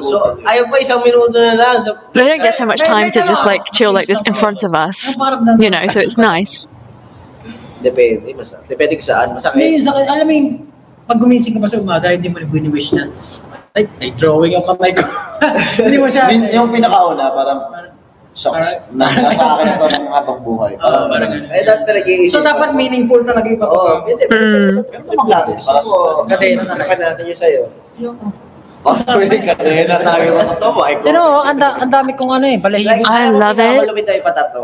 So, ayaw pa 1 minuto na lang. So, They don't get so much time to just like chill like this in front of us, you know, so it's nice. depende. Depende kung saan. Hindi, Masakit. yung sakit. Alam mo yung, pag gumising ka pa sa umaga, hindi mo nag-wish na, ay, drawing yung kamay ko. Hindi mo siya. Yung pinakauna, parang shocks. Nasa akin ito ng habang buhay. Oo, parang ganun. Eh, dapat talaga iisip. So, dapat meaningful talaga yung Oo. papagawa. Hindi, natin. Gusto mo, Kadena na lang. Kapan natin yung sa'yo. Pwede kadena tayo matatawa. Pero, ang dami kong ano eh, balahibo. I love it. Malupit tayo patato.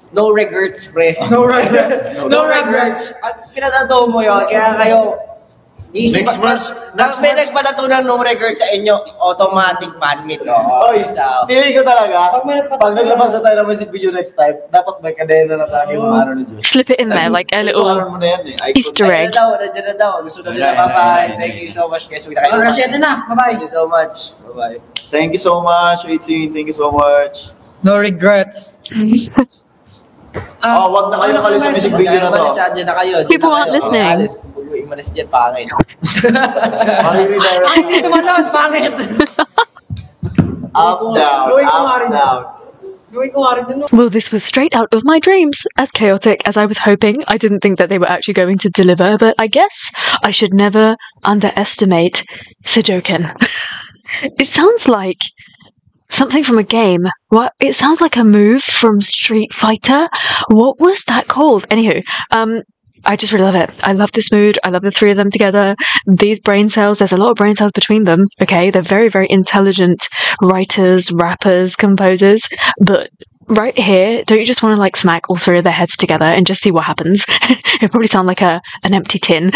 No regrets, pre. No regrets. No regrets. At pinatato mo yun, kaya kayo, Next month. May nagpatato ng no regrets sa inyo, automatic man-meet. Oy, feeling ko talaga, Pag may nagpatato- pag naglabas na tayo ng music video next time, dapat may kadena na tayo yung ano ni Diyos. Slip it in there like a little Ano mo na yan eh, icon. Easter egg. Nandiyan na daw. Gusto na nila. Bye-bye. Thank you so much, guys. Huwag na kayo. Oras yan na. Bye-bye. Thank you so much. Bye-bye. Thank you so much, Itzy. Thank you so much. No regrets. Oh, wag na kayo nakalis sa music video na to. Dyan na kayo. People aren't listening. Alis, kung bago imalis dyan, pangit. Mariredirect. Ay, hindi tumalon. Pangit. Up, down, Gawin ko nga up, rin. down. Gawin ko nga rin yun. Well, this was straight out of my dreams. As chaotic as I was hoping, I didn't think that they were actually going to deliver, but I guess I should never underestimate Sudoken. It sounds like something from a game. What? It sounds like a move from Street Fighter. What was that called? Anywho, I just really love it. I love this mood. I love the three of them together. These brain cells, there's a lot of brain cells between them. Okay, they're very, very intelligent writers, rappers, composers. But right here, don't you just want to like smack all three of their heads together and just see what happens? It'd probably sound like an empty tin.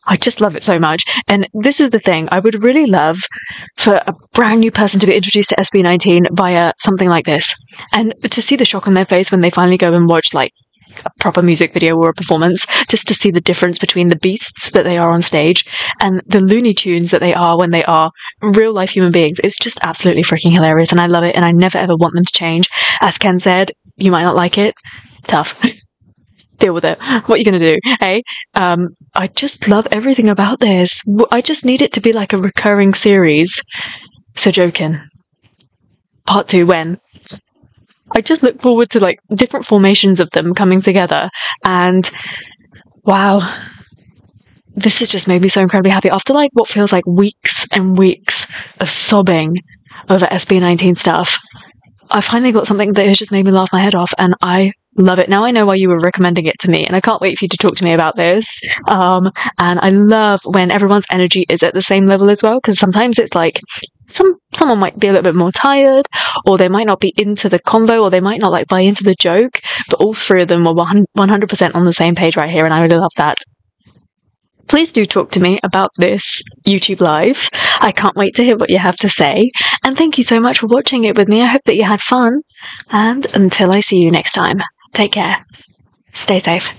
I just love it so much. And this is the thing, I would really love for a brand new person to be introduced to SB19 via something like this. And to see the shock on their face when they finally go and watch like a proper music video or a performance, just to see the difference between the beasts that they are on stage and the Looney Tunes that they are when they are real life human beings. It's just absolutely freaking hilarious and I love it and I never ever want them to change. As Ken said, you might not like it. Tough. Deal with it. What are you going to do? Hey, I just love everything about this. I just need it to be like a recurring series. Sudoken. Part 2 when? I just look forward to like different formations of them coming together and wow, this has just made me so incredibly happy after like what feels like weeks and weeks of sobbing over SB19 stuff. I finally got something that has just made me laugh my head off and I love it. Now I know why you were recommending it to me and I can't wait for you to talk to me about this. And I love when everyone's energy is at the same level as well because sometimes it's like someone might be a little bit more tired or they might not be into the convo or they might not like buy into the joke, but all three of them were 100% on the same page right here and I really love that. Please do talk to me about this YouTube live. I can't wait to hear what you have to say. And thank you so much for watching it with me. I hope that you had fun. And until I see you next time, take care. Stay safe.